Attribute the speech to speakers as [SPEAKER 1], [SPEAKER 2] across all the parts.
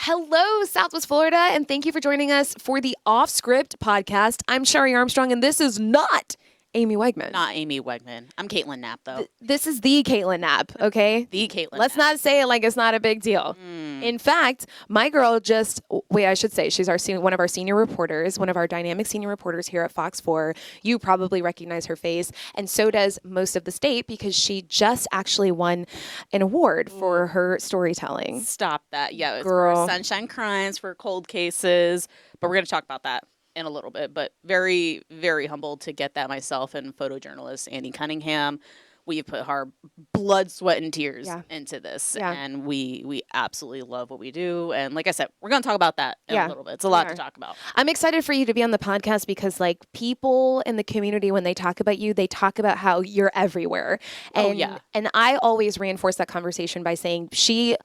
[SPEAKER 1] Hello, Southwest Florida, and thank you for joining us for the Off Script podcast. I'm Shari Armstrong, and this is not Amy Wegman.
[SPEAKER 2] Not Amy Wegman. I'm Kaitlin Knapp, though.
[SPEAKER 1] This is the Kaitlin Knapp, okay?
[SPEAKER 2] The Kaitlin
[SPEAKER 1] Let's
[SPEAKER 2] Knapp.
[SPEAKER 1] not say it like it's not a big deal. In fact, my girl I should say, she's one of our senior reporters, one of our dynamic senior reporters here at Fox 4. You probably recognize her face, and so does most of the state because she just actually won an award for her storytelling.
[SPEAKER 2] Stop that. Yeah, it's
[SPEAKER 1] Girl.
[SPEAKER 2] for Sunshine Crimes, for cold cases, but we're going to talk about that in a little bit. But very, very humbled to get that myself and photojournalist Andy Cunningham. We put our blood, sweat, and tears into this, and we absolutely love what we do. And like I said, we're going to talk about that in a little bit. It's a lot to talk about.
[SPEAKER 1] I'm excited for you to be on the podcast because, like, people in the community, when they talk about you, they talk about how you're everywhere. And, and I always reinforce that conversation by saying she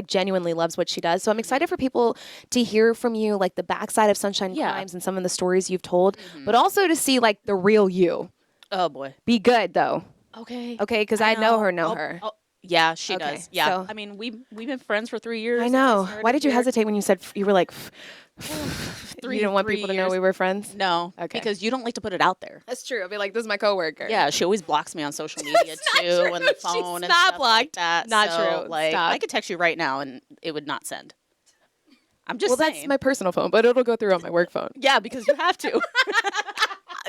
[SPEAKER 1] genuinely loves what she does. So I'm excited for people to hear from you, like, the backside of Sunshine Crimes and some of the stories you've told, but also to see, like, the real you.
[SPEAKER 2] Oh, boy.
[SPEAKER 1] Be good, though.
[SPEAKER 2] Okay.
[SPEAKER 1] Okay, because I know her.
[SPEAKER 2] Yeah, she does. Yeah.
[SPEAKER 1] So,
[SPEAKER 2] I mean, we've been friends for 3 years.
[SPEAKER 1] I know. Why did you hesitate when you said you were like, you didn't want
[SPEAKER 2] 3
[SPEAKER 1] people to know we were friends?
[SPEAKER 2] No.
[SPEAKER 1] Okay.
[SPEAKER 2] Because you don't like to put it out there.
[SPEAKER 1] That's true. I'll be like, this is my coworker.
[SPEAKER 2] Yeah, she always blocks me on social media too, and the phone and stuff like that.
[SPEAKER 1] Not
[SPEAKER 2] so,
[SPEAKER 1] true.
[SPEAKER 2] Like,
[SPEAKER 1] Stop.
[SPEAKER 2] I could text you right now and it would not send. I'm just saying.
[SPEAKER 1] That's my personal phone, but it'll go through on my work phone.
[SPEAKER 2] Yeah, because you have to.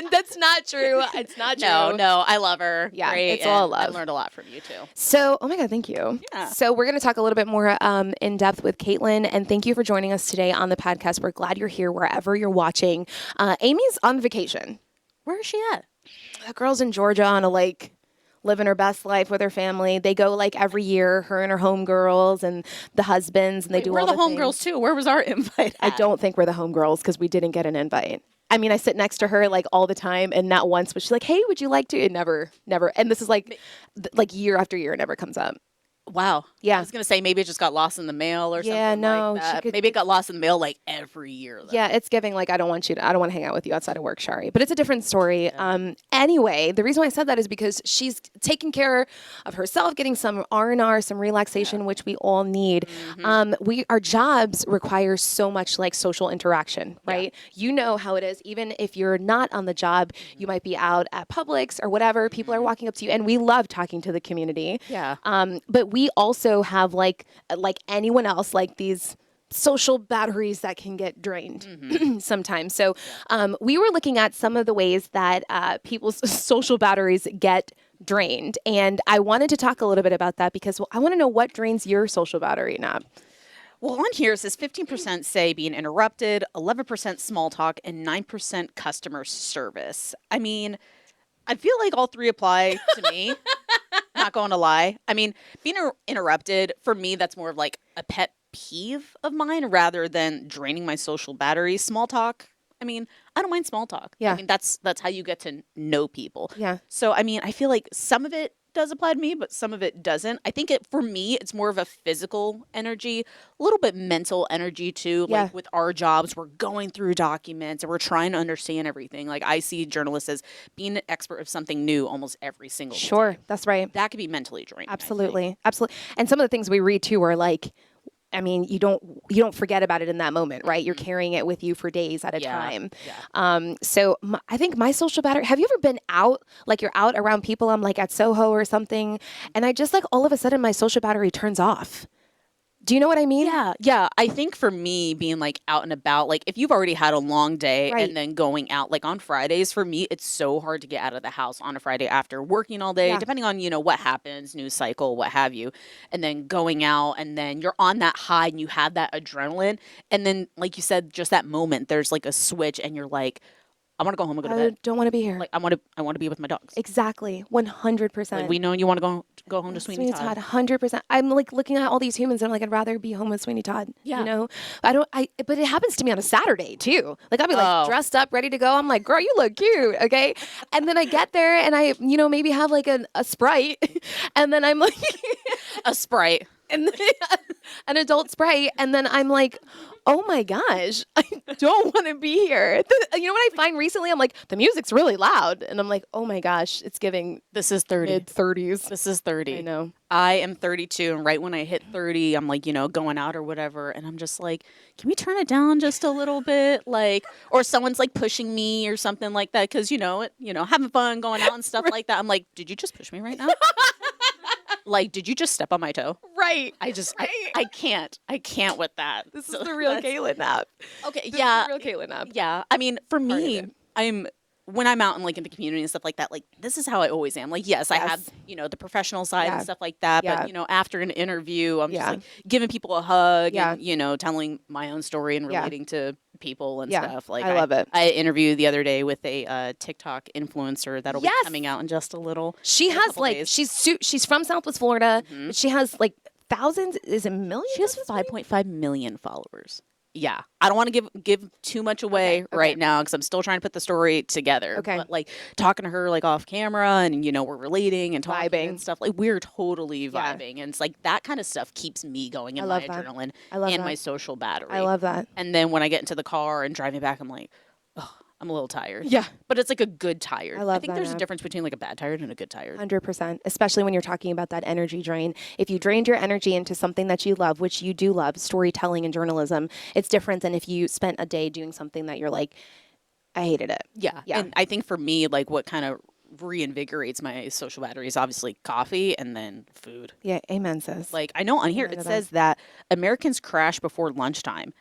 [SPEAKER 1] That's not true. It's not true.
[SPEAKER 2] No, I love her.
[SPEAKER 1] Yeah,
[SPEAKER 2] Great,
[SPEAKER 1] it's all
[SPEAKER 2] and
[SPEAKER 1] love.
[SPEAKER 2] I learned a lot from you too.
[SPEAKER 1] So, oh my God, thank you.
[SPEAKER 2] Yeah.
[SPEAKER 1] So we're going to talk a little bit more in depth with Kaitlin, and thank you for joining us today on the podcast. We're glad you're here wherever you're watching. Amy's on vacation.
[SPEAKER 2] Where is she at?
[SPEAKER 1] The girl's in Georgia on a lake, living her best life with her family. They go like every year, her and her homegirls and the husbands, and they do
[SPEAKER 2] we're
[SPEAKER 1] all
[SPEAKER 2] the
[SPEAKER 1] the
[SPEAKER 2] homegirls
[SPEAKER 1] things.
[SPEAKER 2] too. Where was our invite
[SPEAKER 1] I
[SPEAKER 2] at?
[SPEAKER 1] don't think we're the homegirls because we didn't get an invite. I mean, I sit next to her like all the time, and not once was she like, "Hey, would you like to?" It never. And this is like year after year, it never comes up.
[SPEAKER 2] Wow.
[SPEAKER 1] Yeah.
[SPEAKER 2] I was going to say maybe it just got lost in the mail or
[SPEAKER 1] Yeah,
[SPEAKER 2] something
[SPEAKER 1] no,
[SPEAKER 2] like
[SPEAKER 1] she
[SPEAKER 2] that.
[SPEAKER 1] could-
[SPEAKER 2] Maybe it got lost in the mail like every year. Though.
[SPEAKER 1] Yeah, it's giving like I don't want to hang out with you outside of work, Shari. But it's a different story. Yeah. Anyway, the reason why I said that is because she's taking care of herself, getting some R&R, some relaxation, which we all need. Our jobs require so much like social interaction, right? Yeah. You know how it is. Even if you're not on the job, you might be out at Publix or whatever. People are walking up to you, and we love talking to the community.
[SPEAKER 2] Yeah.
[SPEAKER 1] But we also have like anyone else, like these social batteries that can get drained sometimes. So we were looking at some of the ways that people's social batteries get drained. And I wanted to talk a little bit about that because I want to know what drains your social battery, Nab.
[SPEAKER 2] Well, on here it says 15% say being interrupted, 11% small talk, and 9% customer service. I mean, I feel like all three apply to me. Not going to lie. I mean, being interrupted, for me, that's more of like a pet peeve of mine rather than draining my social battery. Small talk, I mean, I don't mind small talk.
[SPEAKER 1] Yeah.
[SPEAKER 2] I mean, that's how you get to know people.
[SPEAKER 1] Yeah.
[SPEAKER 2] So, I mean, I feel like some of it does apply to me, but some of it doesn't. I think for me, it's more of a physical energy, a little bit mental energy too.
[SPEAKER 1] Yeah.
[SPEAKER 2] Like with our jobs, we're going through documents and we're trying to understand everything. Like I see journalists as being an expert of something new almost every single day.
[SPEAKER 1] Sure, that's right.
[SPEAKER 2] That could be mentally draining.
[SPEAKER 1] Absolutely. Absolutely. And some of the things we read too are like, I mean, you don't forget about it in that moment, right? You're carrying it with you for days at a time.
[SPEAKER 2] Yeah.
[SPEAKER 1] So I think my social battery, have you ever been out, like you're out around people, I'm like at Soho or something, and I just like all of a sudden my social battery turns off. Do you know what I mean?
[SPEAKER 2] Yeah. I think for me, being like out and about, like if you've already had a long day
[SPEAKER 1] Right.
[SPEAKER 2] and then going out, like on Fridays, for me, it's so hard to get out of the house on a Friday after working all day,
[SPEAKER 1] Yeah.
[SPEAKER 2] depending on, what happens, news cycle, what have you. And then going out and then you're on that high and you have that adrenaline. And then, like you said, just that moment, there's like a switch and you're like, I want to go home and go to
[SPEAKER 1] I
[SPEAKER 2] bed.
[SPEAKER 1] don't want to be here.
[SPEAKER 2] Like I want to be with my dogs.
[SPEAKER 1] Exactly. 100%.
[SPEAKER 2] Like we know you want to go home to Sweeney Todd.
[SPEAKER 1] 100%. I'm like looking at all these humans and I'm like, I'd rather be home with Sweeney Todd.
[SPEAKER 2] Yeah.
[SPEAKER 1] You know, but it happens to me on a Saturday too. Like I'll be like
[SPEAKER 2] Oh.
[SPEAKER 1] dressed up, ready to go. I'm like, girl, you look cute. Okay. And then I get there and I, maybe have like a Sprite and then I'm like,
[SPEAKER 2] A Sprite.
[SPEAKER 1] and then, an adult Sprite, and then I'm like, oh my gosh, I don't want to be here. You know what I find recently? I'm like, the music's really loud, and I'm like, oh my gosh, it's giving
[SPEAKER 2] This is 30.
[SPEAKER 1] mid-30s.
[SPEAKER 2] This is 30.
[SPEAKER 1] I know.
[SPEAKER 2] I am 32, and right when I hit 30, I'm like, going out or whatever, and I'm just like, can we turn it down just a little bit? Like, or someone's like pushing me or something like that, because having fun, going out and stuff like that. I'm like, did you just push me right now? Like, did you just step on my toe?
[SPEAKER 1] Right.
[SPEAKER 2] I can't with that.
[SPEAKER 1] This is the real Kaitlin Knapp.
[SPEAKER 2] Okay,
[SPEAKER 1] This
[SPEAKER 2] yeah.
[SPEAKER 1] is the real Kaitlin Knapp.
[SPEAKER 2] Yeah. I mean, for me,
[SPEAKER 1] it.
[SPEAKER 2] when I'm out in like in the community and stuff like that, like this is how I always am. Like, yes, I have, the professional side and stuff like that.
[SPEAKER 1] Yeah.
[SPEAKER 2] But, after an interview, I'm just like giving people a hug and, telling my own story and relating to people and stuff. Like
[SPEAKER 1] I love it.
[SPEAKER 2] I interviewed the other day with a TikTok influencer that'll be coming out in just a little.
[SPEAKER 1] She has like,
[SPEAKER 2] days.
[SPEAKER 1] she's from Southwest Florida, but she has like thousands, is it millions?
[SPEAKER 2] She has 5.5 million followers. Yeah. I don't want to give too much away right now because I'm still trying to put the story together.
[SPEAKER 1] Okay.
[SPEAKER 2] But like talking to her like off camera and, we're relating and talking
[SPEAKER 1] Vibing.
[SPEAKER 2] and stuff. Like we're totally vibing. And it's like that kind of stuff keeps me going in my adrenaline and my social battery.
[SPEAKER 1] I love that.
[SPEAKER 2] And then when I get into the car and driving back, I'm like, oh, I'm a little tired.
[SPEAKER 1] Yeah.
[SPEAKER 2] But it's like a good tired.
[SPEAKER 1] I love
[SPEAKER 2] think
[SPEAKER 1] that,
[SPEAKER 2] there's a
[SPEAKER 1] Ab.
[SPEAKER 2] difference between like a bad tired and a good tired.
[SPEAKER 1] 100%, especially when you're talking about that energy drain. If you drained your energy into something that you love, which you do love, storytelling and journalism, it's different than if you spent a day doing something that you're like, I hated it.
[SPEAKER 2] Yeah. And I think for me, like what kind of reinvigorates my social battery is obviously coffee and then food.
[SPEAKER 1] Yeah, amen, sis.
[SPEAKER 2] Like I know on here it says that Americans crash before lunchtime.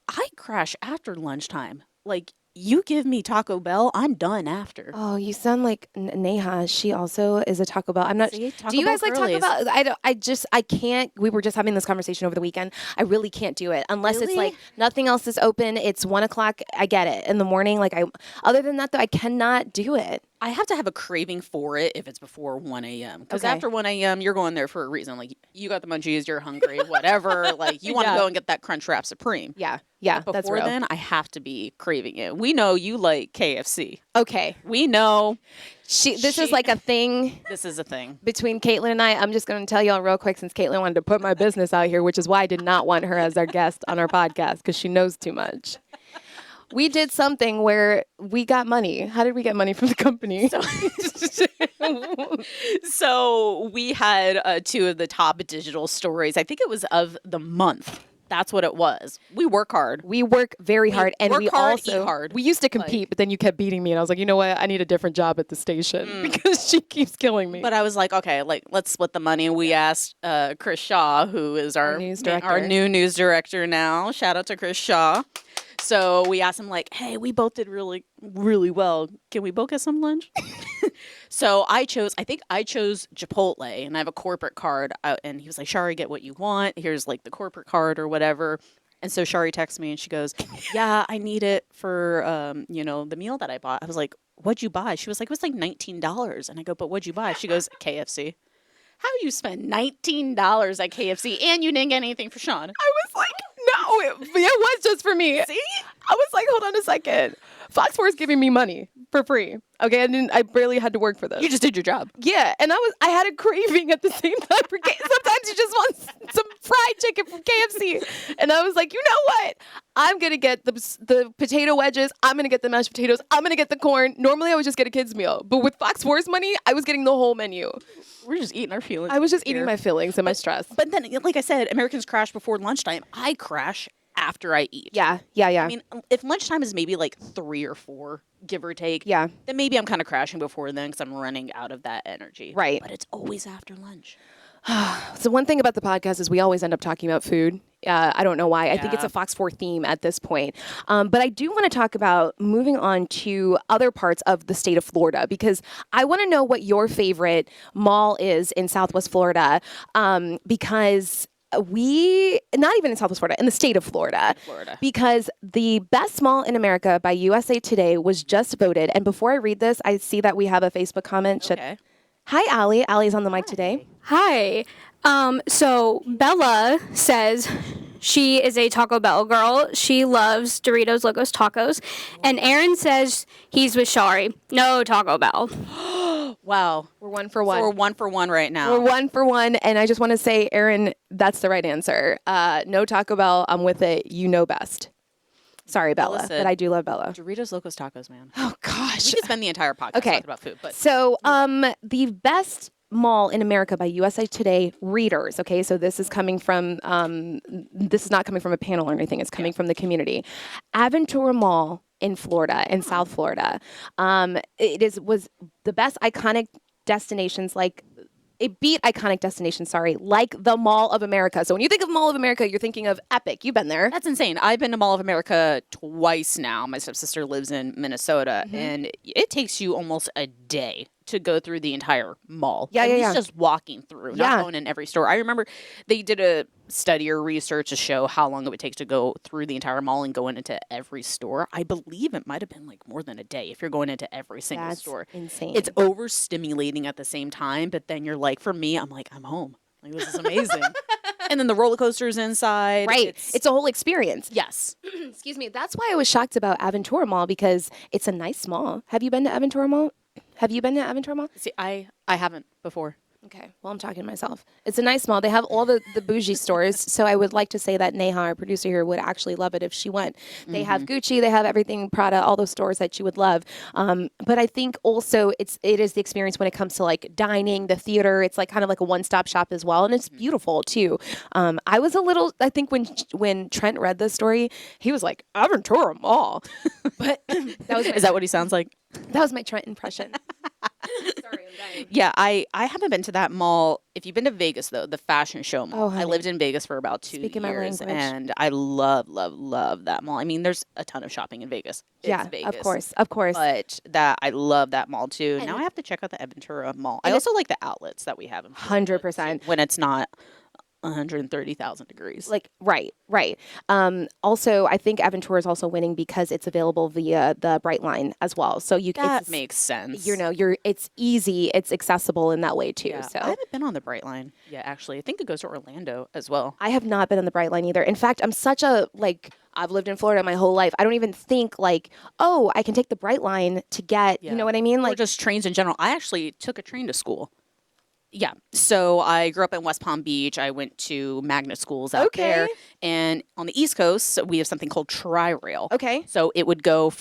[SPEAKER 2] I crash after lunchtime. Like you give me Taco Bell, I'm done after.
[SPEAKER 1] Oh, you sound like Neha. She also is a Taco Bell. I'm not.
[SPEAKER 2] See,
[SPEAKER 1] Do you guys like Taco Bell? I can't. We were just having this conversation over the weekend. I really can't do it unless it's like nothing else is open. It's 1 o'clock. I get it in the morning. Like other than that though, I cannot do it.
[SPEAKER 2] I have to have a craving for it if it's before 1 a.m. Because after 1 a.m., you're going there for a reason. Like, you got the munchies, you're hungry, whatever. Like, you want to go and get that Crunchwrap Supreme.
[SPEAKER 1] Yeah,
[SPEAKER 2] But
[SPEAKER 1] that's
[SPEAKER 2] before
[SPEAKER 1] real.
[SPEAKER 2] then, I have to be craving it. We know you like KFC.
[SPEAKER 1] Okay,
[SPEAKER 2] We know
[SPEAKER 1] this is like a thing
[SPEAKER 2] this is a thing.
[SPEAKER 1] between Kaitlin and I. I'm just going to tell y'all real quick since Kaitlin wanted to put my business out here, which is why I did not want her as our guest on our podcast because she knows too much. We did something where we got money. How did we get money from the company?
[SPEAKER 2] So we had 2 of the top digital stories. I think it was of the month. That's what it was. We work hard.
[SPEAKER 1] We work very hard, and
[SPEAKER 2] work
[SPEAKER 1] we
[SPEAKER 2] hard,
[SPEAKER 1] also
[SPEAKER 2] eat hard.
[SPEAKER 1] We used to compete, but then you kept beating me, and I was like, you know what? I need a different job at the station because she keeps killing me.
[SPEAKER 2] But I was like, okay, like let's split the money. We asked Chris Shaw, who is our new news director now. Shout out to Chris Shaw. So we asked him like, hey, we both did really, really well. Can we both get some lunch? So I chose Chipotle, and I have a corporate card. And he was like, Shari, get what you want. Here's like the corporate card or whatever. And so Shari texts me and she goes, yeah, I need it for, the meal that I bought. I was like, what'd you buy? She was like, it was like $19. And I go, but what'd you buy? She goes, KFC. How you spend $19 at KFC and you didn't get anything for Sean?
[SPEAKER 1] I was like, no, it was just for me.
[SPEAKER 2] See?
[SPEAKER 1] I was like, hold on a second. Fox 4 is giving me money for free. Okay, I barely had to work for this.
[SPEAKER 2] You just did your job.
[SPEAKER 1] Yeah, and I had a craving at the same time for sometimes you just want some fried chicken from KFC. And I was like, you know what? I'm going to get the potato wedges. I'm going to get the mashed potatoes. I'm going to get the corn. Normally I would just get a kid's meal. But with Fox 4's money, I was getting the whole menu.
[SPEAKER 2] We're just eating our feelings.
[SPEAKER 1] I was just eating my feelings and my stress.
[SPEAKER 2] But then, like I said, Americans crash before lunchtime. I crash after I eat.
[SPEAKER 1] Yeah.
[SPEAKER 2] I mean, if lunchtime is maybe like 3 or 4, give or take, then maybe I'm kind of crashing before then because I'm running out of that energy.
[SPEAKER 1] Right.
[SPEAKER 2] But it's always after lunch.
[SPEAKER 1] So one thing about the podcast is we always end up talking about food. I don't know why. I think it's a Fox 4 theme at this point. But I do want to talk about moving on to other parts of the state of Florida because I want to know what your favorite mall is in Southwest Florida because not even in Southwest Florida, in the state of Florida. Because the best mall in America by USA Today was just voted. And before I read this, I see that we have a Facebook comment.
[SPEAKER 2] Okay.
[SPEAKER 1] Hi, Allie. Allie's on the mic today.
[SPEAKER 3] Hi. So Bella says she is a Taco Bell girl. She loves Doritos Locos Tacos. And Aaron says he's with Shari. No Taco Bell.
[SPEAKER 2] Wow.
[SPEAKER 1] We're 1 for
[SPEAKER 2] So
[SPEAKER 1] 1.
[SPEAKER 2] we're 1 for 1 right now.
[SPEAKER 1] We're 1 for 1, and I just want to say, Erin, that's the right answer. No Taco Bell. I'm with it. You know best. Sorry, Bella,
[SPEAKER 2] said-
[SPEAKER 1] but I do love Bella.
[SPEAKER 2] Doritos Locos Tacos, man.
[SPEAKER 1] Oh gosh.
[SPEAKER 2] We could spend the entire podcast talking about food, but
[SPEAKER 1] So, the best mall in America by USA Today readers. Okay, so this is coming from this is not coming from a panel or anything. It's coming from the community. Aventura Mall in Florida, in South Florida. Was the best iconic destinations like. It beat iconic destinations, sorry, like the Mall of America. So when you think of Mall of America, you're thinking of epic. You've been there.
[SPEAKER 2] that's insane. I've been to Mall of America twice now. My stepsister lives in Minnesota, and it takes you almost a day to go through the entire mall.
[SPEAKER 1] Yeah,
[SPEAKER 2] At
[SPEAKER 1] yeah,
[SPEAKER 2] least
[SPEAKER 1] yeah.
[SPEAKER 2] just walking through,
[SPEAKER 1] Yeah.
[SPEAKER 2] not going in every store. I remember they did a study or research to show how long it would take to go through the entire mall and go into every store. I believe it might have been like more than a day if you're going into every single
[SPEAKER 1] That's
[SPEAKER 2] store.
[SPEAKER 1] insane.
[SPEAKER 2] It's overstimulating at the same time, but then you're like, for me, I'm like, I'm home. Like, this is amazing. And then the roller coasters inside.
[SPEAKER 1] right. It's a whole experience.
[SPEAKER 2] yes.
[SPEAKER 1] Excuse me. That's why I was shocked about Aventura Mall because it's a nice mall. Have you been to Aventura Mall? Have you been to Aventura Mall?
[SPEAKER 2] See, I haven't before.
[SPEAKER 1] Okay. Well, I'm talking to myself. It's a nice mall. They have all the bougie stores. So I would like to say that Neha, our producer here, would actually love it if she went. They have Gucci. They have everything, Prada, all those stores that you would love. But I think also it is the experience when it comes to like dining, the theater. It's like kind of like a one-stop shop as well. And it's beautiful too. I was a little, I think when Trent read this story, he was like, Aventura Mall. But that was
[SPEAKER 2] Is that what he sounds like?
[SPEAKER 1] that was my Trent impression. Sorry, I'm dying.
[SPEAKER 2] Yeah, I haven't been to that mall. If you've been to Vegas, though, the fashion show mall.
[SPEAKER 1] Oh,
[SPEAKER 2] I
[SPEAKER 1] honey.
[SPEAKER 2] lived in Vegas for about 2
[SPEAKER 1] Speaking my
[SPEAKER 2] years,
[SPEAKER 1] language.
[SPEAKER 2] and I love, love, love that mall. I mean, there's a ton of shopping in Vegas. It's
[SPEAKER 1] Yeah,
[SPEAKER 2] Vegas.
[SPEAKER 1] of course.
[SPEAKER 2] But I love that mall too.
[SPEAKER 1] And-
[SPEAKER 2] now I have to check out the Aventura Mall. I
[SPEAKER 1] and
[SPEAKER 2] also like the outlets that we have in Florida,
[SPEAKER 1] 100%.
[SPEAKER 2] when it's not 130,000 degrees.
[SPEAKER 1] Like right. Also, I think Aventura is also winning because it's available via the Bright Line as well. So
[SPEAKER 2] that
[SPEAKER 1] it's,
[SPEAKER 2] makes sense.
[SPEAKER 1] it's easy, it's accessible in that way too.
[SPEAKER 2] Yeah,
[SPEAKER 1] So
[SPEAKER 2] I haven't been on the Bright Line yet. Actually, I think it goes to Orlando as well.
[SPEAKER 1] I have not been on the Bright Line either. In fact, I'm such a I've lived in Florida my whole life. I don't even think oh, I can take the Bright Line to get, you know what I mean?
[SPEAKER 2] Or just trains in general. I actually took a train to school. Yeah. So I grew up in West Palm Beach. I went to magnet schools out there. And on the East Coast, we have something called Tri-Rail.
[SPEAKER 1] Okay.
[SPEAKER 2] So it goes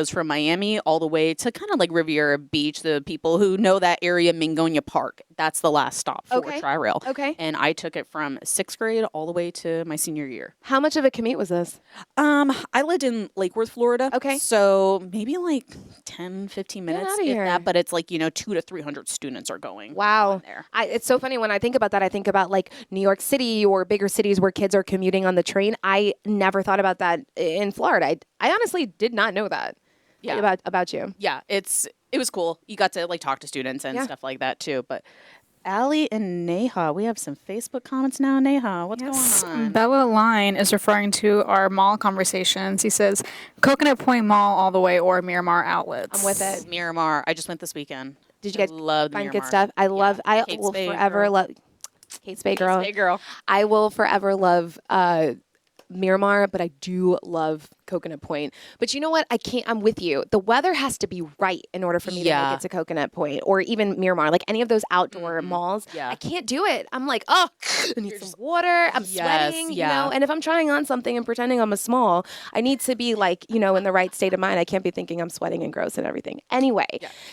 [SPEAKER 2] from Miami all the way to kind of like Riviera Beach. The people who know that area, Mingonia Park, that's the last stop for
[SPEAKER 1] Okay.
[SPEAKER 2] Tri-Rail.
[SPEAKER 1] Okay.
[SPEAKER 2] And I took it from 6th grade all the way to my senior year.
[SPEAKER 1] How much of a commute was this?
[SPEAKER 2] I lived in Lake Worth, Florida.
[SPEAKER 1] Okay.
[SPEAKER 2] So maybe like 10, 15 minutes.
[SPEAKER 1] outta
[SPEAKER 2] if
[SPEAKER 1] here.
[SPEAKER 2] that, but it's like, 200 to 300 students are going.
[SPEAKER 1] Wow.
[SPEAKER 2] on there.
[SPEAKER 1] It's so funny when I think about that. I think about like New York City or bigger cities where kids are commuting on the train. I never thought about that in Florida. I honestly did not know that.
[SPEAKER 2] Yeah.
[SPEAKER 1] About you.
[SPEAKER 2] Yeah, it was cool. You got to like talk to students and
[SPEAKER 1] Yeah.
[SPEAKER 2] stuff like that too. But Allie and Neha, we have some Facebook comments now. Neha, what's going on?
[SPEAKER 3] Bella Line is referring to our mall conversations. He says Coconut Point Mall all the way or Miramar Outlets.
[SPEAKER 1] I'm with it.
[SPEAKER 2] Miramar. I just went this weekend.
[SPEAKER 1] Did you guys
[SPEAKER 2] love
[SPEAKER 1] find
[SPEAKER 2] Miramar.
[SPEAKER 1] good stuff? I
[SPEAKER 2] Kate
[SPEAKER 1] will
[SPEAKER 2] Spade
[SPEAKER 1] forever
[SPEAKER 2] girl.
[SPEAKER 1] love Kate Spade girl.
[SPEAKER 2] Hey, girl.
[SPEAKER 1] I will forever love Miramar, but I do love Coconut Point. But you know what? I'm with you. The weather has to be right in order for me to
[SPEAKER 2] Yeah.
[SPEAKER 1] make it to Coconut Point or even Miramar, like any of those outdoor malls.
[SPEAKER 2] Yeah.
[SPEAKER 1] I can't do it. I'm like, oh, I need some water. I'm sweating,
[SPEAKER 2] yeah.
[SPEAKER 1] And if I'm trying on something and pretending I'm a small, I need to be like, in the right state of mind. I can't be thinking I'm sweating and gross and everything. Anyway,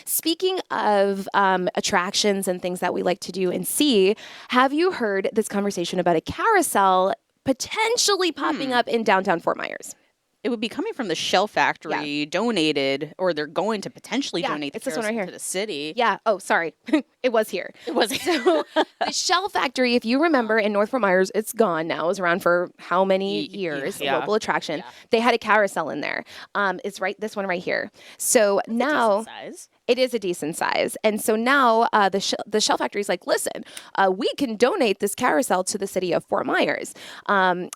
[SPEAKER 1] speaking of attractions and things that we like to do and see, have you heard this conversation about a carousel potentially popping up in downtown Fort Myers?
[SPEAKER 2] It would be coming from the Shell Factory, donated, or they're going to potentially donate the
[SPEAKER 1] it's this one right
[SPEAKER 2] carousel
[SPEAKER 1] here.
[SPEAKER 2] to the city.
[SPEAKER 1] Yeah. Oh, sorry. It was here.
[SPEAKER 2] It was.
[SPEAKER 1] So the Shell Factory, if you remember, in North Fort Myers, it's gone now. It was around for how many years? A
[SPEAKER 2] yeah.
[SPEAKER 1] local attraction.
[SPEAKER 2] Yeah.
[SPEAKER 1] They had a carousel in there. It's this one right here. So now
[SPEAKER 2] Decent size.
[SPEAKER 1] it is a decent size. And so now the Shell Factory is like, listen, we can donate this carousel to the city of Fort Myers.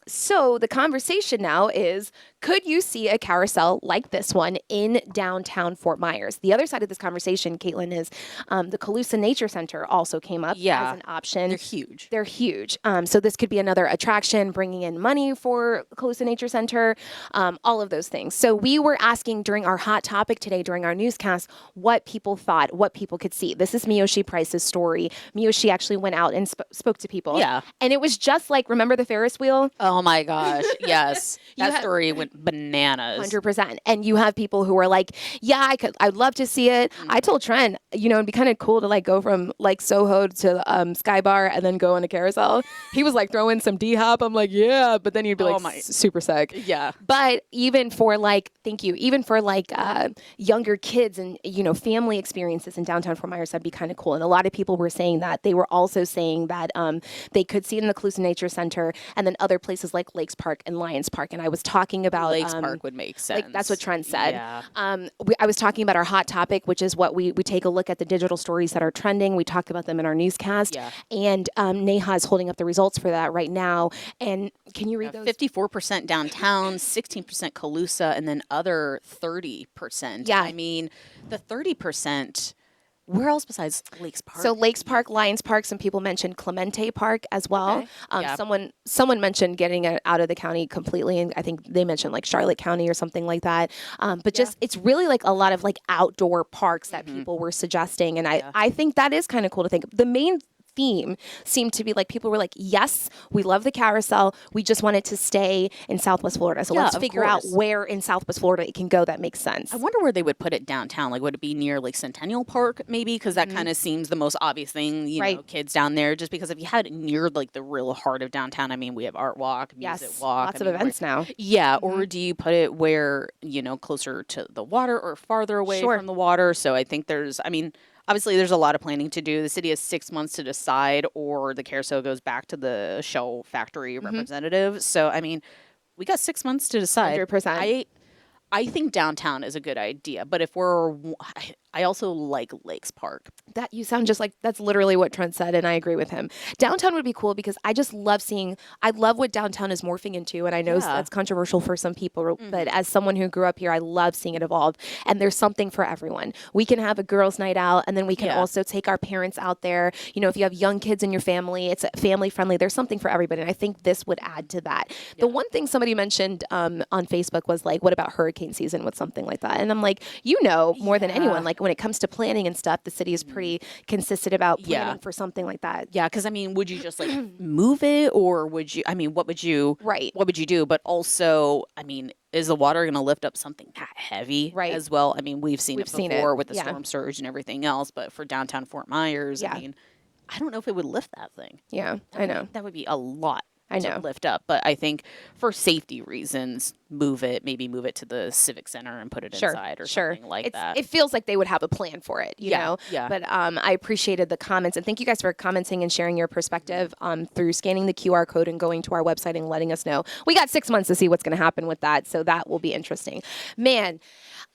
[SPEAKER 1] So the conversation now is, Could you see a carousel like this one in downtown Fort Myers? The other side of this conversation, Kaitlin, is the Calusa Nature Center also came up as an option.
[SPEAKER 2] They're huge.
[SPEAKER 1] They're huge. So this could be another attraction, bringing in money for Calusa Nature Center, all of those things. So we were asking during our hot topic today, during our newscast, what people thought, what people could see. This is Miyoshi Price's story. Miyoshi actually went out and spoke to people.
[SPEAKER 2] Yeah.
[SPEAKER 1] And it was just like, remember the Ferris wheel?
[SPEAKER 2] Oh my gosh. Yes. That story went bananas.
[SPEAKER 1] 100%. And you have people who are like, yeah, I'd love to see it. I told Trent, it'd be kind of cool to like go from like Soho to Sky Bar and then go on a carousel. He was like, throw in some D-hop. I'm like, yeah, but then you'd be like, super sick.
[SPEAKER 2] Yeah.
[SPEAKER 1] But even for like, thank you, even for like younger kids and, family experiences in downtown Fort Myers, that'd be kind of cool. And a lot of people were saying that. They were also saying that they could see it in the Calusa Nature Center and then other places like Lakes Park and Lions Park. And I was talking about
[SPEAKER 2] Lakes Park would make sense.
[SPEAKER 1] Like that's what Trent said.
[SPEAKER 2] Yeah.
[SPEAKER 1] I was talking about our hot topic, which is what we take a look at the digital stories that are trending. We talked about them in our newscast.
[SPEAKER 2] Yeah.
[SPEAKER 1] And Neha is holding up the results for that right now. And can you read those?
[SPEAKER 2] 54% downtown, 16% Calusa, and then other 30%.
[SPEAKER 1] Yeah.
[SPEAKER 2] I mean, the 30%, where else besides Lakes Park?
[SPEAKER 1] So Lakes Park, Lions Park, some people mentioned Clemente Park as well.
[SPEAKER 2] Okay. Yeah.
[SPEAKER 1] Someone mentioned getting it out of the county completely, and I think they mentioned like Charlotte County or something like that. But just it's really like a lot of like outdoor parks that people were suggesting, and I think that is kind of cool to think. The main theme seemed to be like people were like, yes, we love the carousel. We just want it to stay in Southwest Florida. So let's figure out where in Southwest Florida it can go that makes sense.
[SPEAKER 2] I wonder where they would put it downtown. Like, would it be near like Centennial Park maybe? Because that kind of seems the most obvious thing, you know, kids down there. Just because if you had it near like the real heart of downtown, I mean, we have Art Walk, Music Walk.
[SPEAKER 1] Lots of events now.
[SPEAKER 2] Yeah. Or do you put it where, closer to the water or farther away from the water? So I think obviously, there's a lot of planning to do. The city has 6 months to decide, or the carousel goes back to the shell factory representative. So, we got 6 months to decide.
[SPEAKER 1] 100%.
[SPEAKER 2] I think downtown is a good idea, but I also like Lakes Park.
[SPEAKER 1] That you sound just like that's literally what Trent said, and I agree with him. Downtown would be cool because I just love I love what downtown is morphing into, and I know that's controversial for some people, but as someone who grew up here, I love seeing it evolve, and there's something for everyone. We can have a girls' night out, and then we can also take our parents out there. If you have young kids in your family, it's family friendly. There's something for everybody, and I think this would add to that. The one thing somebody mentioned on Facebook was like, what about hurricane season with something like that? And I'm like, more than anyone, like when it comes to planning and stuff, the city is pretty consistent about planning for something like that.
[SPEAKER 2] Yeah, because would you just like move it, or would you? What would you?
[SPEAKER 1] Right.
[SPEAKER 2] What would you do? But also, is the water going to lift up something that heavy as well? We've seen it before with the storm surge and everything else. But for downtown Fort Myers, I don't know if it would lift that thing.
[SPEAKER 1] Yeah, I know
[SPEAKER 2] that would be a lot.
[SPEAKER 1] To
[SPEAKER 2] lift up, but I think for safety reasons, maybe move it to the Civic Center and put it inside or something like that.
[SPEAKER 1] It feels like they would have a plan for it, you know?
[SPEAKER 2] Yeah.
[SPEAKER 1] But I appreciated the comments, and thank you guys for commenting and sharing your perspective through scanning the QR code and going to our website and letting us know. We got 6 months to see what's going to happen with that, so that will be interesting. Man,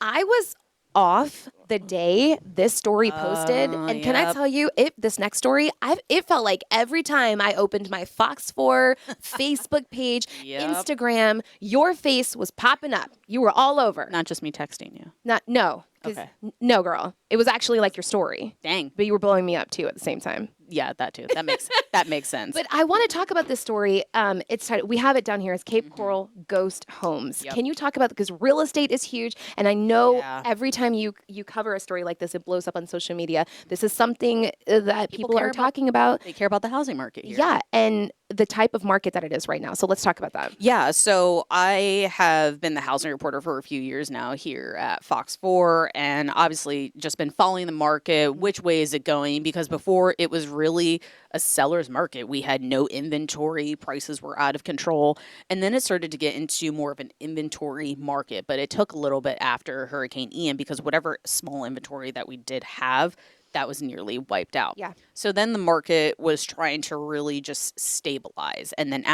[SPEAKER 1] I was off the day this story posted, and can I tell you, this next story, it felt like every time I opened my Fox 4 Facebook page, Instagram, your face was popping up. You were all over.
[SPEAKER 2] Not just me texting you.
[SPEAKER 1] No, no, girl. It was actually like your story.
[SPEAKER 2] Dang.
[SPEAKER 1] But you were blowing me up too at the same time.
[SPEAKER 2] Yeah, that too. That makes sense.
[SPEAKER 1] But I want to talk about this story. We have it down here as Cape Coral Ghost Homes. Can you talk about, because real estate is huge, and I know every time you cover a story like this, it blows up on social media. This is something that people are talking about.
[SPEAKER 2] They care about the housing market here.
[SPEAKER 1] Yeah, and the type of market that it is right now. So let's talk about that.
[SPEAKER 2] Yeah, so I have been the housing reporter for a few years now here at Fox 4, and obviously just been following the market. Which way is it going? Because before it was really a seller's market. We had no inventory, prices were out of control, and then it started to get into more of an inventory market. But it took a little bit after Hurricane Ian, because whatever small inventory that we did have, that was nearly wiped out.
[SPEAKER 1] Yeah.
[SPEAKER 2] So then the market was trying to really just stabilize. And then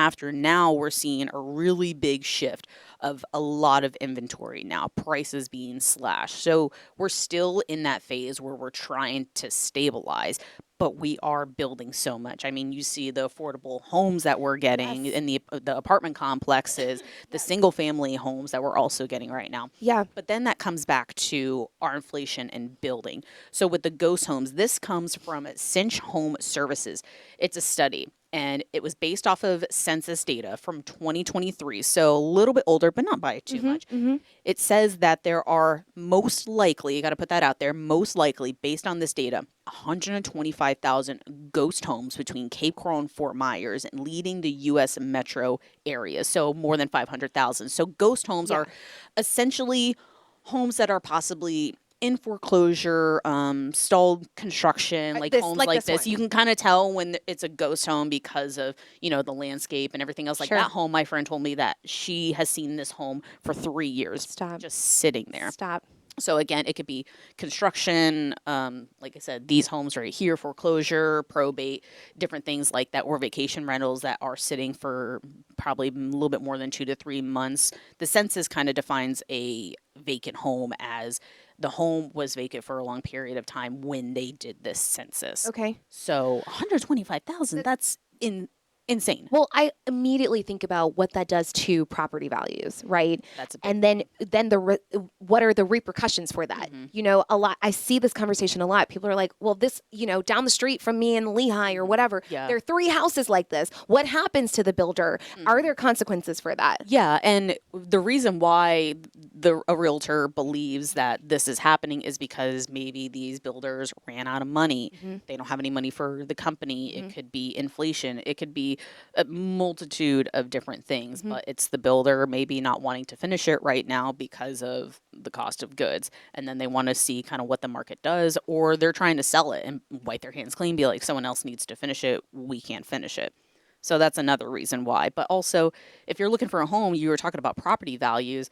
[SPEAKER 2] now we're seeing a really big shift of a lot of inventory now, prices being slashed. So we're still in that phase where we're trying to stabilize. but we are building so much. I mean, you see the affordable homes that we're getting in the apartment complexes, the single family homes that we're also getting right now.
[SPEAKER 1] Yeah.
[SPEAKER 2] But then that comes back to our inflation and building. So with the ghost homes, this comes from Cinch Home Services. It's a study, and it was based off of census data from 2023. So a little bit older, but not by too much. It says that there are most likely, you got to put that out there, most likely, based on this data, 125,000 ghost homes between Cape Coral and Fort Myers, and leading the U.S. metro areas. So more than 500,000. So ghost homes are essentially homes that are possibly in foreclosure, stalled construction, like homes like this. You can kind of tell when it's a ghost home because of, the landscape and everything else. Like that home, my friend told me that she has seen this home for 3 years. Just sitting there. So again, it could be construction, like I said, these homes right here, foreclosure, probate, different things like that, or vacation rentals that are sitting for probably a little bit more than 2 to 3 months. The census kind of defines a vacant home as the home was vacant for a long period of time when they did this census.
[SPEAKER 1] Okay.
[SPEAKER 2] So 125,000, that's insane.
[SPEAKER 1] Well, I immediately think about what that does to property values, right?
[SPEAKER 2] That's a big
[SPEAKER 1] and then what are the repercussions for that? A lot. I see this conversation a lot. People are like, "Well, this, down the street from me in Lehigh or whatever, there are 3 houses like this. What happens to the builder? Are there consequences for that?"
[SPEAKER 2] Yeah, and the reason why a realtor believes that this is happening is because maybe these builders ran out of money. They don't have any money for the company. It could be inflation. It could be a multitude of different things, but it's the builder maybe not wanting to finish it right now because of the cost of goods. And then they want to see kind of what the market does, or they're trying to sell it and wipe their hands clean, be like, someone else needs to finish it. We can't finish it. So that's another reason why. But also, if you're looking for a home, you were talking about property values.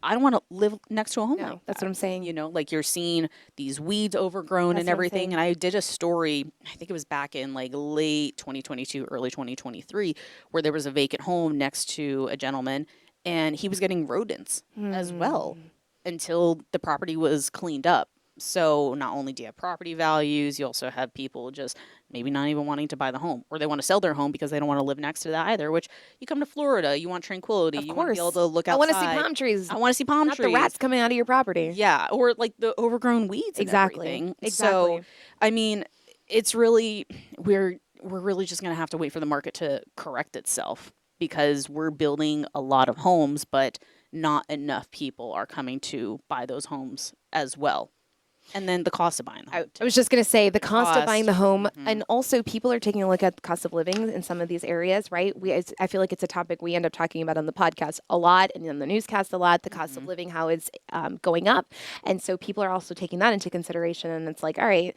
[SPEAKER 2] I don't want to live next to a home like that.
[SPEAKER 1] That's what I'm saying.
[SPEAKER 2] Like you're seeing these weeds overgrown and everything. And I did a story, I think it was back in like late 2022, early 2023, where there was a vacant home next to a gentleman, and he was getting rodents as well until the property was cleaned up. So not only do you have property values, you also have people just maybe not even wanting to buy the home, or they want to sell their home because they don't want to live next to that either, which you come to Florida, you want tranquility. You want to be able to look outside.
[SPEAKER 1] I want to see palm trees.
[SPEAKER 2] I want to see palm trees.
[SPEAKER 1] Not the rats coming out of your property.
[SPEAKER 2] Yeah, or like the overgrown weeds and everything.
[SPEAKER 1] Exactly.
[SPEAKER 2] So, I mean, it's really, we're really just going to have to wait for the market to correct itself, because we're building a lot of homes, but not enough people are coming to buy those homes as well. And then the cost of buying the home.
[SPEAKER 1] I was just going to say the cost of buying the home, and also people are taking a look at the cost of living in some of these areas, right? I feel like it's a topic we end up talking about on the podcast a lot and in the newscast a lot, the cost of living, how it's going up. And so people are also taking that into consideration. And it's like, all right,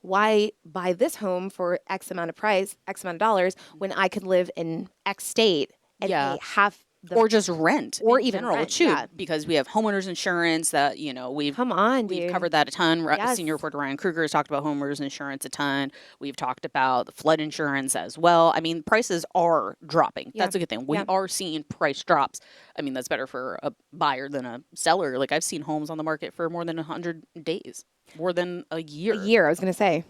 [SPEAKER 1] why buy this home for X amount of dollars when I could live in X state and pay half
[SPEAKER 2] or just rent,
[SPEAKER 1] or
[SPEAKER 2] in
[SPEAKER 1] even
[SPEAKER 2] general,
[SPEAKER 1] rent,
[SPEAKER 2] too, because we have homeowners insurance that we've covered that a ton.
[SPEAKER 1] Yes.
[SPEAKER 2] Senior Reporter Ryan Kruger has talked about homeowners insurance a ton. We've talked about the flood insurance as well. I mean, prices are dropping. That's a good thing. We are seeing price drops. I mean, that's better for a buyer than a seller. Like, I've seen homes on the market for more than 100 days, more than a year.
[SPEAKER 1] I was going to say.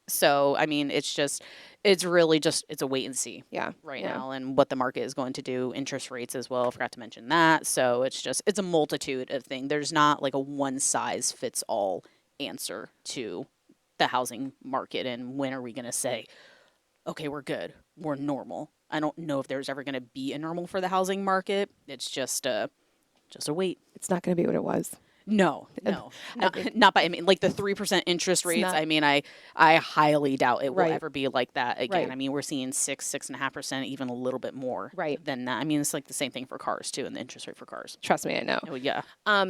[SPEAKER 2] So, I mean, it's really just, it's a wait and see right
[SPEAKER 1] Yeah.
[SPEAKER 2] now, and what the market is going to do. Interest rates as well. I forgot to mention that. So it's a multitude of things. There's not like a one size fits all answer to the housing market. And when are we going to say, okay, we're good, we're normal? I don't know if there's ever going to be a normal for the housing market. It's just a wait.
[SPEAKER 1] It's not going to be what it was.
[SPEAKER 2] No, not by, I mean, like the 3% interest rates. I mean, I highly doubt it will ever be like that again.
[SPEAKER 1] Right.
[SPEAKER 2] I mean, we're seeing 6.5%, even a little bit more
[SPEAKER 1] Right.
[SPEAKER 2] than that. I mean, it's like the same thing for cars too, and the interest rate for cars.
[SPEAKER 1] Trust me, I know.
[SPEAKER 2] Oh yeah.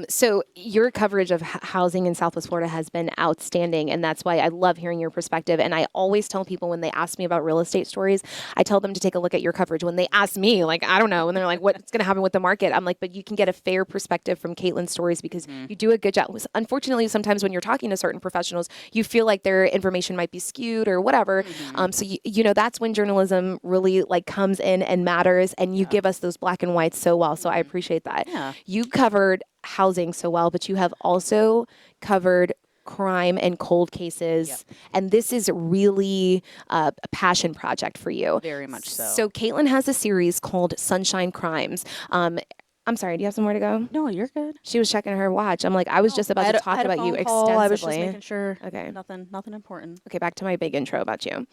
[SPEAKER 1] So your coverage of housing in Southwest Florida has been outstanding, and that's why I love hearing your perspective. And I always tell people when they ask me about real estate stories, I tell them to take a look at your coverage. When they ask me, like, I don't know, when they're like, what's going to happen with the market? I'm like, but you can get a fair perspective from Kaitlin's stories because you do a good job. Unfortunately, sometimes when you're talking to certain professionals, you feel like their information might be skewed or whatever. So that's when journalism really like comes in and matters, and you give us those black and whites so well. So I appreciate that.
[SPEAKER 2] Yeah.
[SPEAKER 1] You covered housing so well, but you have also covered crime and cold cases.
[SPEAKER 2] Yep.
[SPEAKER 1] And this is really a passion project for you.
[SPEAKER 2] Very much so.
[SPEAKER 1] So Kaitlin has a series called Sunshine Crimes. I'm sorry, do you have somewhere to go?
[SPEAKER 2] No, you're good.
[SPEAKER 1] She was checking her watch. I'm like, I was just about to talk about you extensively.
[SPEAKER 2] I was just making sure.
[SPEAKER 1] Okay.
[SPEAKER 2] Nothing important.
[SPEAKER 1] Okay, back to my big intro about you.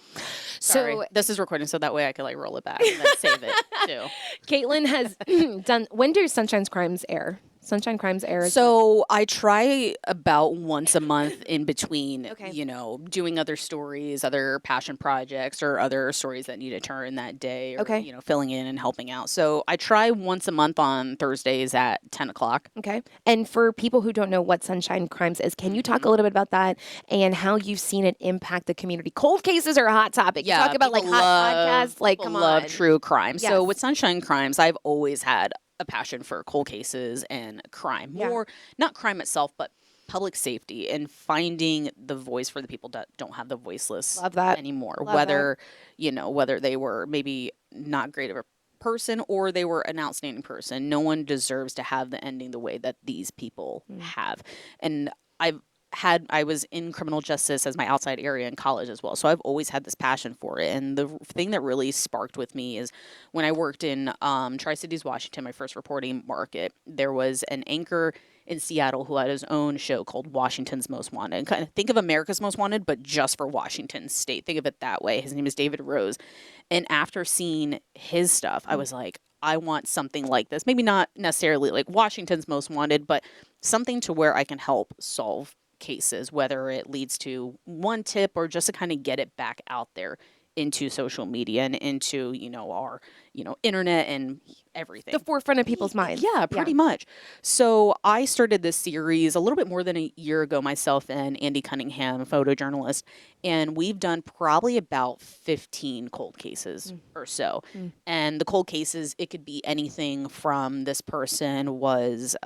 [SPEAKER 2] Sorry.
[SPEAKER 1] So
[SPEAKER 2] This is recording, so that way I could like roll it back and then save it too.
[SPEAKER 1] Kaitlin has done. When do Sunshine's Crimes air? Sunshine Crimes airs.
[SPEAKER 2] So I try about once a month in between,
[SPEAKER 1] Okay.
[SPEAKER 2] doing other stories, other passion projects, or other stories that need to turn that day, or,
[SPEAKER 1] Okay.
[SPEAKER 2] Filling in and helping out. So I try once a month on Thursdays at 10 o'clock.
[SPEAKER 1] Okay. And for people who don't know what Sunshine Crimes is, can you talk a little bit about that and how you've seen it impact the community? Cold cases are a hot topic.
[SPEAKER 2] Yeah,
[SPEAKER 1] you talk about like
[SPEAKER 2] people
[SPEAKER 1] hot podcasts. Like,
[SPEAKER 2] people
[SPEAKER 1] come
[SPEAKER 2] love
[SPEAKER 1] on.
[SPEAKER 2] true crime. So
[SPEAKER 1] Yes.
[SPEAKER 2] with Sunshine Crimes, I've always had a passion for cold cases and crime.
[SPEAKER 1] Yeah.
[SPEAKER 2] More, not crime itself, but public safety and finding the voice for the people that don't have the voiceless
[SPEAKER 1] Love that.
[SPEAKER 2] anymore.
[SPEAKER 1] Love
[SPEAKER 2] Whether, whether they were maybe not great of a person or they were an outstanding person. No one deserves to have the ending the way that these people have. And I was in criminal justice as my outside area in college as well. So I've always had this passion for it. And the thing that really sparked with me is when I worked in Tri-Cities, Washington, my first reporting market, there was an anchor in Seattle who had his own show called Washington's Most Wanted. And kind of think of America's Most Wanted, but just for Washington State. Think of it that way. His name is David Rose. And after seeing his stuff, I was like, I want something like this. Maybe not necessarily like Washington's Most Wanted, but something to where I can help solve cases, whether it leads to one tip or just to kind of get it back out there into social media and into, our, internet and everything.
[SPEAKER 1] The forefront of people's minds.
[SPEAKER 2] Yeah, pretty much. So I started this series a little bit more than a year ago, myself and Andy Cunningham, a photojournalist, and we've done probably about 15 cold cases or so. And the cold cases, it could be anything from this person was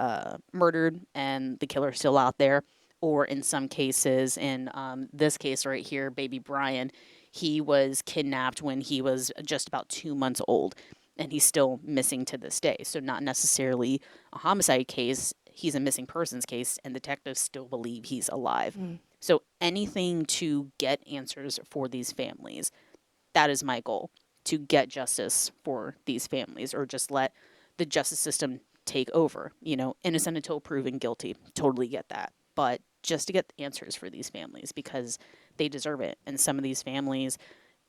[SPEAKER 2] murdered and the killer's still out there, or in some cases, in this case right here, baby Brian, he was kidnapped when he was just about 2 months old, and he's still missing to this day. So not necessarily a homicide case, he's a missing persons case, and detectives still believe he's alive. So anything to get answers for these families, that is my goal, to get justice for these families, or just let the justice system take over, innocent until proven guilty. Totally get that. But just to get answers for these families, because they deserve it. And some of these families,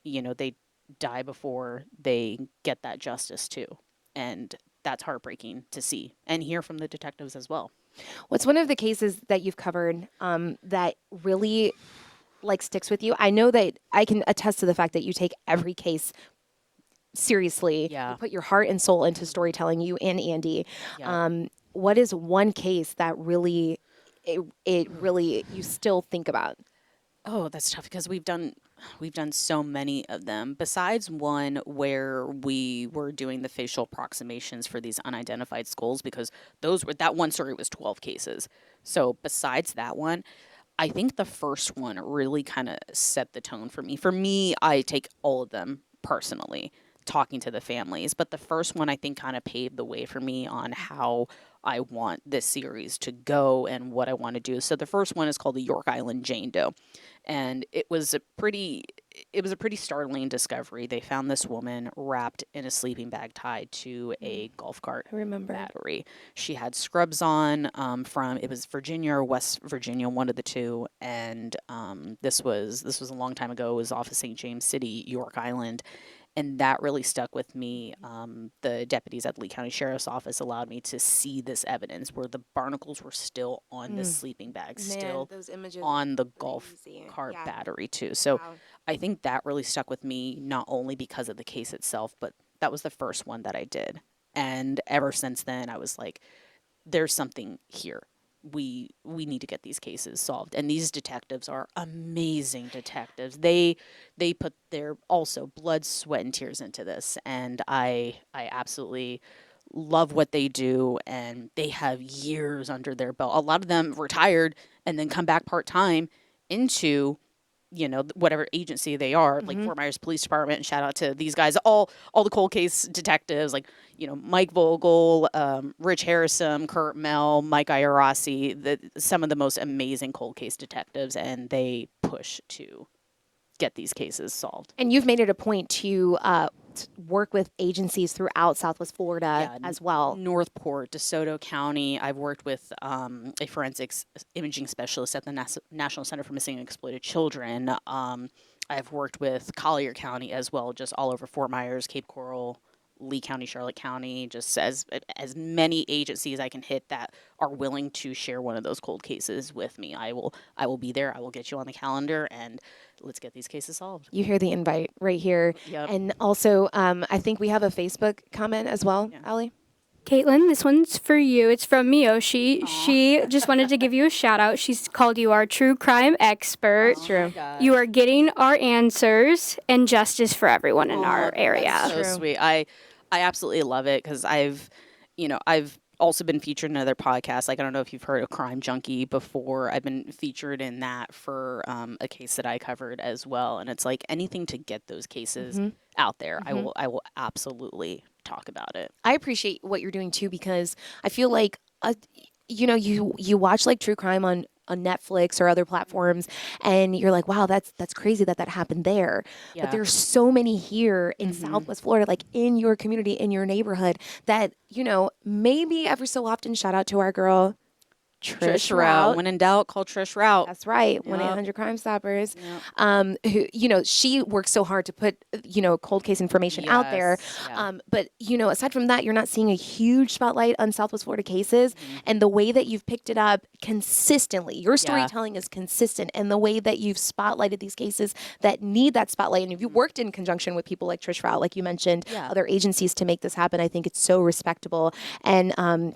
[SPEAKER 2] they die before they get that justice too. And that's heartbreaking to see and hear from the detectives as well.
[SPEAKER 1] What's one of the cases that you've covered that really sticks with you? I know that I can attest to the fact that you take every case seriously.
[SPEAKER 2] Yeah.
[SPEAKER 1] You put your heart and soul into storytelling, you and Andy.
[SPEAKER 2] Yeah.
[SPEAKER 1] What is one case that really you still think about?
[SPEAKER 2] Oh, that's tough because we've done so many of them. Besides one where we were doing the facial approximations for these unidentified skulls, because that one story was 12 cases. So besides that one, I think the first one really kind of set the tone for me. For me, I take all of them personally, talking to the families, but the first one I think kind of paved the way for me on how I want this series to go and what I want to do. So the first one is called the York Island Jane Doe, and it was a pretty startling discovery. They found this woman wrapped in a sleeping bag tied to a golf cart battery. She had scrubs on from, it was Virginia or West Virginia, one of the two, and this was a long time ago. It was off of St. James City, York Island. And that really stuck with me. The deputies at the Lee County Sheriff's Office allowed me to see this evidence where the barnacles were still on the sleeping bag, still
[SPEAKER 1] those images
[SPEAKER 2] on the golf cart battery too. So
[SPEAKER 1] Wow.
[SPEAKER 2] I think that really stuck with me, not only because of the case itself, but that was the first one that I did. And ever since then, I was like, there's something here. We need to get these cases solved. And these detectives are amazing detectives. They put their also blood, sweat, and tears into this. And I absolutely love what they do, and they have years under their belt. A lot of them retired and then come back part-time into whatever agency they are, like Fort Myers Police Department, and shout out to these guys, all the cold case detectives, like, Mike Vogel, Rich Harrison, Kurt Mell, Mike Iorossi, some of the most amazing cold case detectives, and they push to get these cases solved.
[SPEAKER 1] And you've made it a point to work with agencies throughout Southwest Florida as well.
[SPEAKER 2] Northport, DeSoto County. I've worked with a forensics imaging specialist at the National Center for Missing and Exploited Children. I've worked with Collier County as well, just all over Fort Myers, Cape Coral, Lee County, Charlotte County, just as many agencies I can hit that are willing to share one of those cold cases with me. I will be there. I will get you on the calendar, and let's get these cases solved.
[SPEAKER 1] You hear the invite right here.
[SPEAKER 2] Yep.
[SPEAKER 1] And also, I think we have a Facebook comment as well, Allie.
[SPEAKER 3] Kaitlin, this one's for you. It's from Miyoshi. She just wanted to give you a shout out. She's called you our true crime expert.
[SPEAKER 1] True.
[SPEAKER 3] You are getting our answers and justice for everyone in our area.
[SPEAKER 2] That's so sweet. I absolutely love it because I've also been featured in other podcasts. Like, I don't know if you've heard of Crime Junkie before. I've been featured in that for a case that I covered as well. And it's like anything to get those cases out there. I will absolutely talk about it.
[SPEAKER 1] I appreciate what you're doing too, because I feel like, you watch like true crime on Netflix or other platforms, and you're like, wow, that's crazy that happened there.
[SPEAKER 2] Yeah.
[SPEAKER 1] But there's so many here in Southwest Florida, like in your community, in your neighborhood, that, maybe every so often, shout out to our girl, Trish Rout.
[SPEAKER 2] When in doubt, call Trish Rout.
[SPEAKER 1] That's right. 1-800 Crime Stoppers. Who, she works so hard to put, cold case information out there.
[SPEAKER 2] Yeah.
[SPEAKER 1] But, aside from that, you're not seeing a huge spotlight on Southwest Florida cases. And the way that you've picked it up consistently, your storytelling is consistent. And the way that you've spotlighted these cases that need that spotlight. And if you worked in conjunction with people like Trish Rout, like you mentioned, other agencies to make this happen, I think it's so respectable. And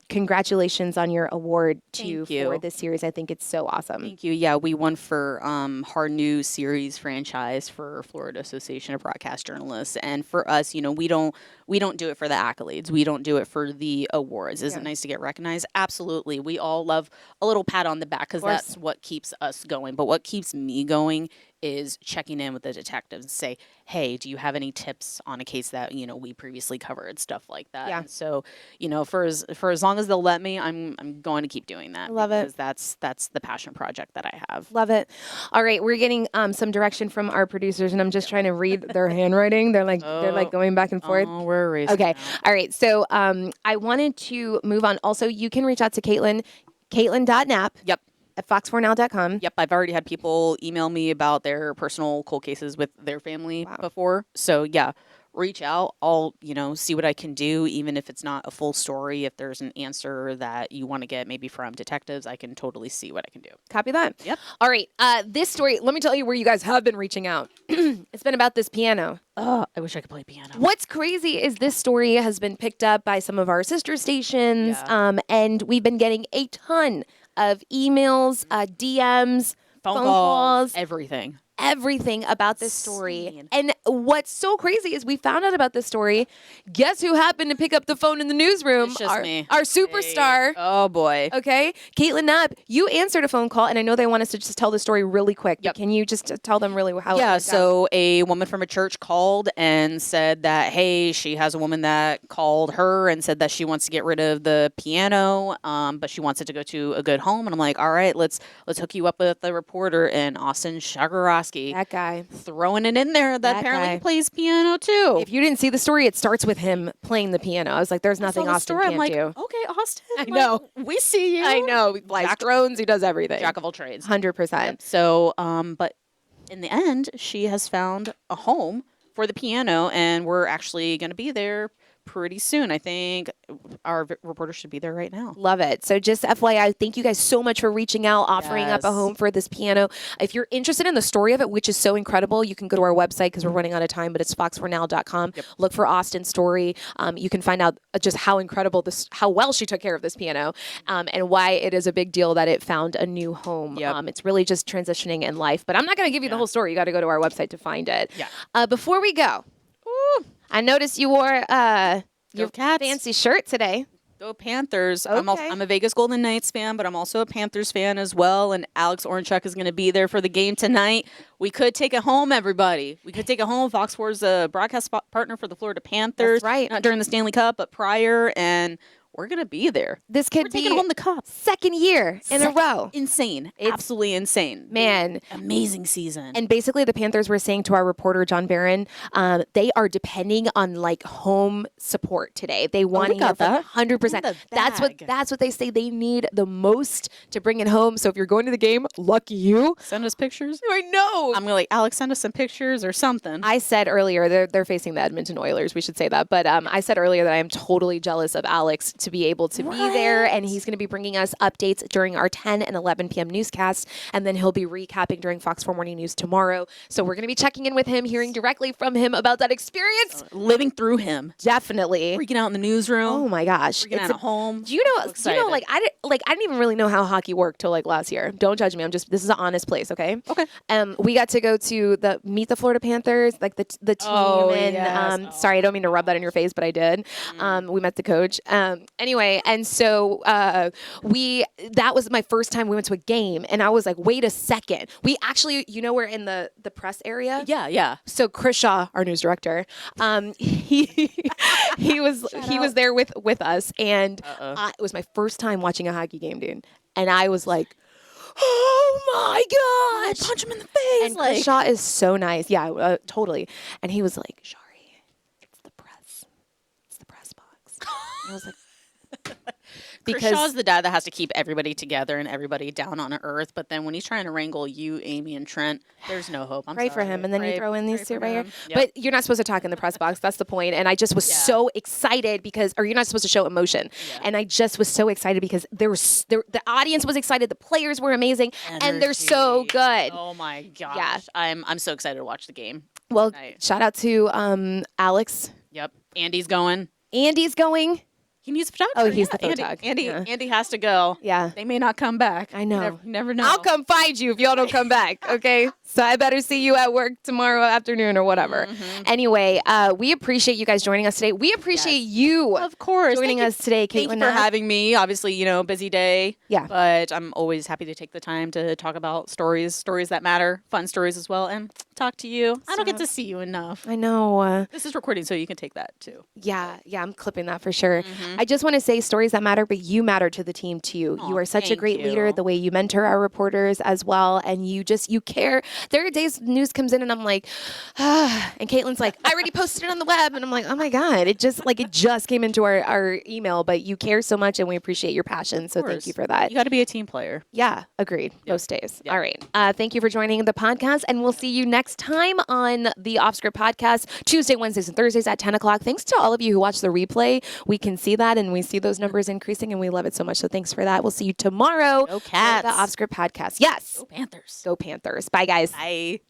[SPEAKER 1] congratulations on your award for this series. I think it's so awesome.
[SPEAKER 2] Thank you. Yeah, we won for Hard News Series franchise for Florida Association of Broadcast Journalists, and for us, we don't do it for the accolades. We don't do it for the awards. Is it nice to get recognized? Absolutely. We all love a little pat on the back because that's what keeps us going. But what keeps me going is checking in with the detectives and say, hey, do you have any tips on a case that, we previously covered, stuff like that.
[SPEAKER 1] Yeah.
[SPEAKER 2] And so, for as long as they'll let me, I'm going to keep doing that.
[SPEAKER 1] Love it.
[SPEAKER 2] Because that's the passion project that I have.
[SPEAKER 1] Love it. All right, we're getting some direction from our producers, and I'm just trying to read their handwriting. They're like going back and forth.
[SPEAKER 2] Oh, we're erasing.
[SPEAKER 1] Okay.
[SPEAKER 2] Now.
[SPEAKER 1] All right. So I wanted to move on. Also, you can reach out to Kaitlin, Kaitlin.Knapp.
[SPEAKER 2] Yep.
[SPEAKER 1] At fox4now.com.
[SPEAKER 2] Yep, I've already had people email me about their personal cold cases with their family before. So yeah, reach out. I'll, see what I can do, even if it's not a full story. If there's an answer that you want to get maybe from detectives, I can totally see what I can do.
[SPEAKER 1] Copy that.
[SPEAKER 2] Yep.
[SPEAKER 1] All right. This story, let me tell you where you guys have been reaching out. It's been about this piano.
[SPEAKER 2] I wish I could play piano.
[SPEAKER 1] What's crazy is this story has been picked up by some of our sister stations, and we've been getting a ton of emails, DMs, phone calls, everything about this story. And what's so crazy is we found out about this story. Guess who happened to pick up the phone in the newsroom?
[SPEAKER 2] It's just me.
[SPEAKER 1] Our superstar.
[SPEAKER 2] Hey. Oh, boy.
[SPEAKER 1] Okay. Kaitlin Knapp, you answered a phone call, and I know they want us to just tell the story really quick. Yep. But can you just tell them really how it went
[SPEAKER 2] so a woman from a church called and said that, hey, she has a woman that called her and said that she wants to get rid of the piano, but she wants it to go to a good home. And I'm like, all right, let's hook you up with the reporter in Austin Shagorowski.
[SPEAKER 1] That guy.
[SPEAKER 2] Throwing it in there that apparently
[SPEAKER 1] guy
[SPEAKER 2] plays piano too.
[SPEAKER 1] If you didn't see the story, it starts with him playing the piano. I was like, there's nothing Austin can't do.
[SPEAKER 2] Okay, Austin.
[SPEAKER 1] I know.
[SPEAKER 2] We see you.
[SPEAKER 1] I know. He flies drones. He does everything.
[SPEAKER 2] Jack of all trades.
[SPEAKER 1] 100%.
[SPEAKER 2] Yep. So, but in the end, she has found a home for the piano, and we're actually going to be there pretty soon. I think our reporter should be there right now.
[SPEAKER 1] Love it. So just FYI, thank you guys so much for reaching out, offering up a home for this piano. If you're interested in the story of it, which is so incredible, you can go to our website because we're running out of time, but it's fox4now.com. Yep. Look for Austin's story. You can find out just how incredible how well she took care of this piano, and why it is a big deal that it found a new home. Yep. It's really just transitioning in life, but I'm not going to give you the whole story. You got to go to our website to find it. Yeah. Before we go, I noticed you wore your fancy shirt today.
[SPEAKER 2] Go Panthers.
[SPEAKER 1] Okay.
[SPEAKER 2] I'm a Vegas Golden Knights fan, but I'm also a Panthers fan as well. And Alex Oranchuk is going to be there for the game tonight. We could take it home, everybody. We could take it home. Fox 4's a broadcast partner for the Florida Panthers.
[SPEAKER 1] That's right.
[SPEAKER 2] Not during the Stanley Cup, but prior. And we're going to be there.
[SPEAKER 1] This could
[SPEAKER 2] We're
[SPEAKER 1] be
[SPEAKER 2] taking home the cup.
[SPEAKER 1] second year in a row.
[SPEAKER 2] Insane. Absolutely insane.
[SPEAKER 1] Man.
[SPEAKER 2] Amazing season.
[SPEAKER 1] And basically, the Panthers were saying to our reporter John Barron, they are depending on like home support today. They want to
[SPEAKER 2] got that.
[SPEAKER 1] 100%.
[SPEAKER 2] The
[SPEAKER 1] That's
[SPEAKER 2] bag.
[SPEAKER 1] what they say they need the most to bring it home. So if you're going to the game, lucky you.
[SPEAKER 2] Send us pictures.
[SPEAKER 1] I know.
[SPEAKER 2] I'm like, Alex, send us some pictures or something.
[SPEAKER 1] I said earlier they're facing the Edmonton Oilers. We should say that, but I said earlier that I am totally jealous of Alex to be able to be there, and he's going to be bringing us updates during our 10 and 11 p.m. newscast, and then he'll be recapping during Fox 4 Morning News tomorrow. So we're going to be checking in with him, hearing directly from him about that experience.
[SPEAKER 2] Living through him.
[SPEAKER 1] Definitely.
[SPEAKER 2] Freaking out in the newsroom.
[SPEAKER 1] Oh my gosh.
[SPEAKER 2] Freaking out at home.
[SPEAKER 1] Do you know, like I didn't even really know how hockey worked till like last year. Don't judge me. This is an honest place, okay?
[SPEAKER 2] Okay.
[SPEAKER 1] We got to go to meet the Florida Panthers, like the team,
[SPEAKER 2] Oh,
[SPEAKER 1] and
[SPEAKER 2] yes.
[SPEAKER 1] sorry, I don't mean to rub that in your face, but I did. We met the coach. Anyway, and so that was my first time we went to a game, and I was like, wait a second. We actually, we're in the press area.
[SPEAKER 2] Yeah.
[SPEAKER 1] So Chris Shaw, our news director, he was there with us, and it was my first time watching a hockey game, dude. And I was like, oh my gosh!
[SPEAKER 2] Punch him in the face.
[SPEAKER 1] And Chris Shaw is so nice. Yeah, totally. And he was like, Shari, it's the press box. And I was like,
[SPEAKER 2] Chris Shaw's the dad that has to keep everybody together and everybody down on earth. But then when he's trying to wrangle you, Amy, and Trent, there's no hope. I'm
[SPEAKER 1] pray for
[SPEAKER 2] sorry.
[SPEAKER 1] him, and then you throw in these two right here.
[SPEAKER 2] Yep.
[SPEAKER 1] But you're not supposed to talk in the press box. That's the point. And I just was so excited or you're not supposed to show emotion. Yeah. And I just was so excited because the audience was excited. The players were amazing, and they're so good.
[SPEAKER 2] Oh my gosh!
[SPEAKER 1] Yeah.
[SPEAKER 2] I'm so excited to watch the game.
[SPEAKER 1] Well,
[SPEAKER 2] tonight.
[SPEAKER 1] Shout out to Alex.
[SPEAKER 2] Yep, Andy's going.
[SPEAKER 1] Andy's going.
[SPEAKER 2] He needs a photographer.
[SPEAKER 1] Oh, he's the photog.
[SPEAKER 2] Andy has to go.
[SPEAKER 1] Yeah.
[SPEAKER 2] They may not come back.
[SPEAKER 1] I know.
[SPEAKER 2] Never know.
[SPEAKER 1] I'll come find you if y'all don't come back, okay? So I better see you at work tomorrow afternoon or whatever. Anyway, we appreciate you guys joining us today. We appreciate you,
[SPEAKER 2] of course,
[SPEAKER 1] joining us today, Kaitlin.
[SPEAKER 2] Thank you for
[SPEAKER 1] Knapp.
[SPEAKER 2] having me. Obviously, busy day.
[SPEAKER 1] Yeah.
[SPEAKER 2] But I'm always happy to take the time to talk about stories that matter, fun stories as well, and talk to you. I don't get to see you enough.
[SPEAKER 1] I know.
[SPEAKER 2] This is recording, so you can take that too.
[SPEAKER 1] Yeah, I'm clipping that for sure. I just want to say stories that matter, but you matter to the team too.
[SPEAKER 2] Aw,
[SPEAKER 1] you are such a
[SPEAKER 2] thank
[SPEAKER 1] great
[SPEAKER 2] you.
[SPEAKER 1] leader, the way you mentor our reporters as well, and you care. There are days news comes in and I'm like, and Caitlin's like, I already posted it on the web, and I'm like, oh my God, it just came into our email, but you care so much and we appreciate your passion, so thank you for that.
[SPEAKER 2] You got to be a team player.
[SPEAKER 1] Yeah, agreed. Most days.
[SPEAKER 2] Yep.
[SPEAKER 1] All right. Thank you for joining the podcast, and we'll see you next time on the Offscript podcast, Tuesday, Wednesdays, and Thursdays at 10 o'clock. Thanks to all of you who watch the replay. We can see that, and we see those numbers increasing, and we love it so much. So thanks for that. We'll see you tomorrow.
[SPEAKER 2] Go Cats.
[SPEAKER 1] For the Offscript podcast. Yes.
[SPEAKER 2] Go Panthers.
[SPEAKER 1] Go Panthers. Bye, guys.
[SPEAKER 2] Bye.